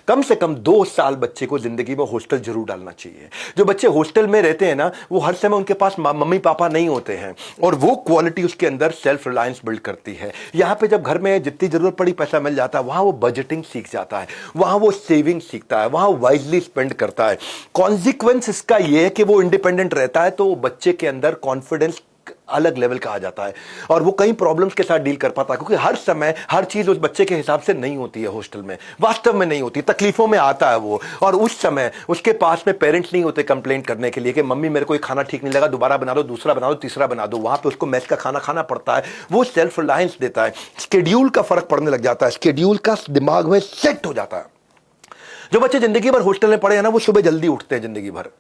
कम से कम 2 साल बच्चे को जिंदगी में हॉस्टल जरूर डालना चाहिए। जो बच्चे हॉस्टल में रहते हैं ना, वो हर समय उनके पास मम्मी पापा नहीं होते हैं, और वो क्वालिटी उसके अंदर सेल्फ रिलायंस बिल्ड करती है। यहाँ पे जब घर में जितनी जरूरत पड़ी पैसा मिल जाता है, वहां वो बजटिंग सीख जाता है, वहां वो सेविंग सीखता है, वहां वाइजली स्पेंड करता है। कॉन्सिक्वेंस इसका ये है कि वो इंडिपेंडेंट रहता है, तो बच्चे के अंदर कॉन्फिडेंस अलग लेवल का आ जाता है, और वो कई प्रॉब्लम्स के साथ डील कर पाता है, क्योंकि हर समय हर चीज उस बच्चे के हिसाब से नहीं होती है। हॉस्टल में वास्तव में नहीं होती, तकलीफों में आता है वो, और उस समय उसके पास में पेरेंट्स नहीं होते कंप्लेंट करने के लिए कि मम्मी मेरे को ये खाना ठीक नहीं लगा, दोबारा बना दो, दूसरा बना दो, तीसरा बना दो। वहां पे उसको मैस का खाना खाना पड़ता है। वो सेल्फ रिलायंस देता है, स्केड्यूल का फर्क पड़ने लग जाता है, स्केड्यूल का दिमाग में सेट हो जाता है। जो बच्चे जिंदगी भर हॉस्टल में पढ़े हैं ना, वो सुबह जल्दी उठते हैं जिंदगी भर।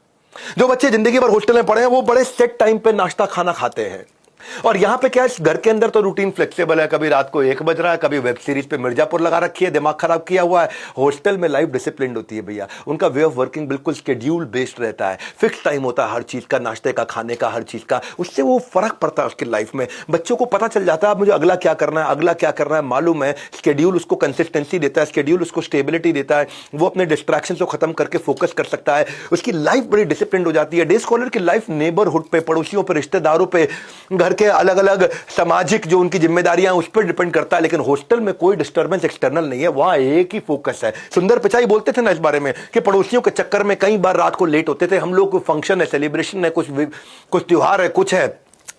जो बच्चे जिंदगी भर हॉस्टल में पढ़े हैं, वो बड़े सेट टाइम पे नाश्ता खाना खाते हैं। और यहां पे क्या है, घर के अंदर तो रूटीन फ्लेक्सिबल है, कभी रात को 1 बज रहा है, कभी वेब सीरीज पे मिर्जापुर लगा रखी है, दिमाग खराब किया हुआ है। हॉस्टल में लाइफ डिसिप्लिन होती है भैया, उनका वे ऑफ वर्किंग बिल्कुल शेड्यूल बेस्ड रहता है, फिक्स टाइम होता है हर चीज का, नाश्ते का, खाने का, हर चीज का। उससे वो फर्क पड़ता है उसकी लाइफ में। बच्चों को पता चल जाता है अब मुझे अगला क्या करना है, अगला क्या करना है मालूम है। शेड्यूल उसको कंसिस्टेंसी देता है, शेड्यूल उसको स्टेबिलिटी देता है, वो अपने डिस्ट्रैक्शन को खत्म करके फोकस कर सकता है। उसकी लाइफ बड़ी डिसिप्लिन हो जाती है। डे स्कॉलर की लाइफ नेबरहुड पे, पड़ोसियों पे, रिश्तेदारों पे, घर के अलग अलग सामाजिक जो उनकी जिम्मेदारियां उस पर डिपेंड करता है। लेकिन हॉस्टल में कोई डिस्टर्बेंस एक्सटर्नल नहीं है, वहां एक ही फोकस है। सुंदर पिचाई बोलते थे ना इस बारे में कि पड़ोसियों के चक्कर में कई बार रात को लेट होते थे हम लोग। फंक्शन है, सेलिब्रेशन है, कुछ त्योहार है, कुछ है,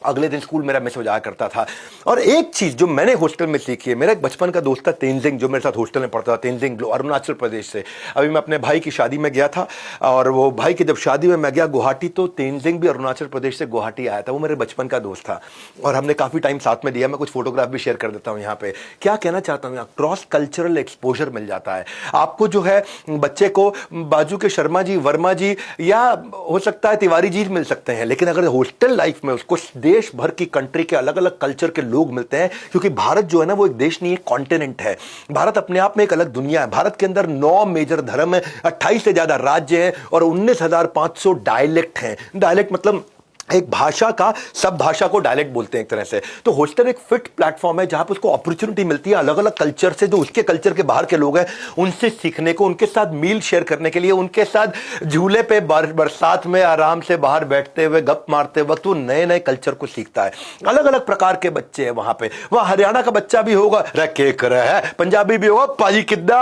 अगले दिन स्कूल मेरा मिस हो जाया करता था। और एक चीज जो मैंने हॉस्टल में सीखी है, मेरा एक बचपन का दोस्त था तेंजिंग, जो मेरे साथ हॉस्टल में पढ़ता था, तेंजिंग अरुणाचल प्रदेश से। अभी मैं अपने भाई की शादी में गया था, और वो भाई की जब शादी में मैं गया गुवाहाटी, तो तेंजिंग भी अरुणाचल प्रदेश से गुवाहाटी आया था। वो मेरे बचपन का दोस्त था, और हमने काफी टाइम साथ में दिया। मैं कुछ फोटोग्राफ भी शेयर कर देता हूँ यहाँ पे। क्या कहना चाहता हूँ, यहाँ क्रॉस कल्चरल एक्सपोजर मिल जाता है आपको। जो है बच्चे को बाजू के शर्मा जी, वर्मा जी, या हो सकता है तिवारी जी मिल सकते हैं, लेकिन अगर हॉस्टल लाइफ में उसको देश भर की कंट्री के अलग अलग कल्चर के लोग मिलते हैं। क्योंकि भारत जो है ना, वो एक देश नहीं, एक कॉन्टिनेंट है। भारत अपने आप में एक अलग दुनिया है। भारत के अंदर 9 मेजर धर्म है, 28 से ज्यादा राज्य हैं, और 19,500 डायलेक्ट हैं। डायलेक्ट मतलब एक भाषा का, सब भाषा को डायलेक्ट बोलते हैं एक तरह से। तो हॉस्टल एक फिट प्लेटफॉर्म है जहां पर उसको अपॉर्चुनिटी मिलती है अलग अलग कल्चर से, जो उसके कल्चर के बाहर के लोग हैं उनसे सीखने को, उनके साथ मील शेयर करने के लिए, उनके साथ झूले पे बरसात में आराम से बाहर बैठते हुए गप मारते वक्त वो नए नए कल्चर को सीखता है। अलग अलग प्रकार के बच्चे हैं वहां पे। वहां हरियाणा का बच्चा भी होगा, रे है, पंजाबी भी होगा, पाजी किद्दा,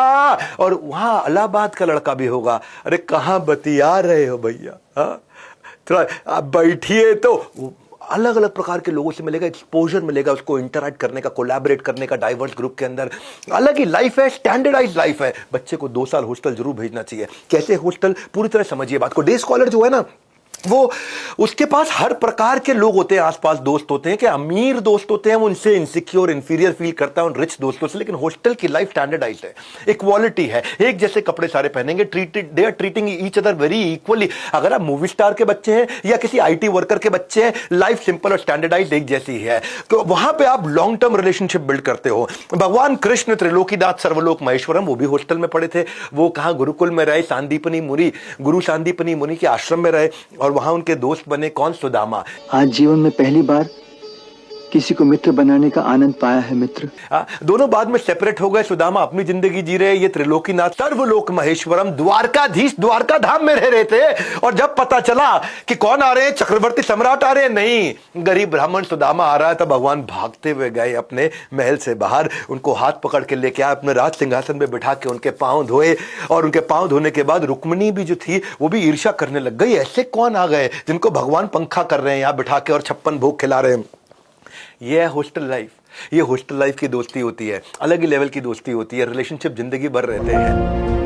और वहां इलाहाबाद का लड़का भी होगा, अरे कहां बतिया रहे हो भैया, थोड़ा आप बैठिए। तो अलग अलग प्रकार के लोगों से मिलेगा, एक्सपोजर मिलेगा उसको, इंटरैक्ट करने का, कोलैबोरेट करने का, डाइवर्स ग्रुप के अंदर। अलग ही लाइफ है, स्टैंडर्डाइज लाइफ है। बच्चे को 2 साल हॉस्टल जरूर भेजना चाहिए। कैसे हॉस्टल, पूरी तरह समझिए बात को। डे स्कॉलर जो है ना, वो उसके पास हर प्रकार के लोग होते हैं, आसपास दोस्त होते हैं, कि अमीर दोस्त होते हैं, वो उनसे इनसिक्योर, इंफीरियर फील करता है उन रिच दोस्तों से। लेकिन हॉस्टल की लाइफ स्टैंडर्डाइज है, इक्वालिटी है, एक जैसे कपड़े सारे पहनेंगे, they are treating each other very equally. अगर आप मूवी स्टार के बच्चे हैं या किसी आईटी वर्कर के बच्चे हैं, लाइफ सिंपल और स्टैंडर्डाइज एक जैसी है। तो वहां पे आप लॉन्ग टर्म रिलेशनशिप बिल्ड करते हो। भगवान कृष्ण त्रिलोकीनाथ सर्वलोक महेश्वरम, वो भी हॉस्टल में पढ़े थे। वो कहां, गुरुकुल में रहे, सांदीपनी मुनि, गुरु सांदीपनी मुनि के आश्रम में रहे, और वहां उनके दोस्त बने कौन, सुदामा। आज जीवन में पहली बार किसी को मित्र बनाने का आनंद पाया है मित्र। दोनों बाद में सेपरेट हो गए। सुदामा अपनी जिंदगी जी रहे, ये त्रिलोकीनाथ सर्वलोक महेश्वरम द्वारकाधीश, द्वारका धाम में रह रहे थे। और जब पता चला कि कौन आ रहे हैं, चक्रवर्ती सम्राट आ रहे हैं, नहीं, गरीब ब्राह्मण सुदामा आ रहा है, तब भगवान भागते हुए गए अपने महल से बाहर, उनको हाथ पकड़ के लेके आए, अपने राज सिंहासन में बिठा के उनके पांव धोए। और उनके पांव धोने के बाद रुक्मिणी भी जो थी वो भी ईर्ष्या करने लग गई, ऐसे कौन आ गए जिनको भगवान पंखा कर रहे हैं यहां बिठा के और 56 भोग खिला रहे हैं। ये है हॉस्टल लाइफ। ये हॉस्टल लाइफ की दोस्ती होती है, अलग ही लेवल की दोस्ती होती है, रिलेशनशिप जिंदगी भर रहते हैं।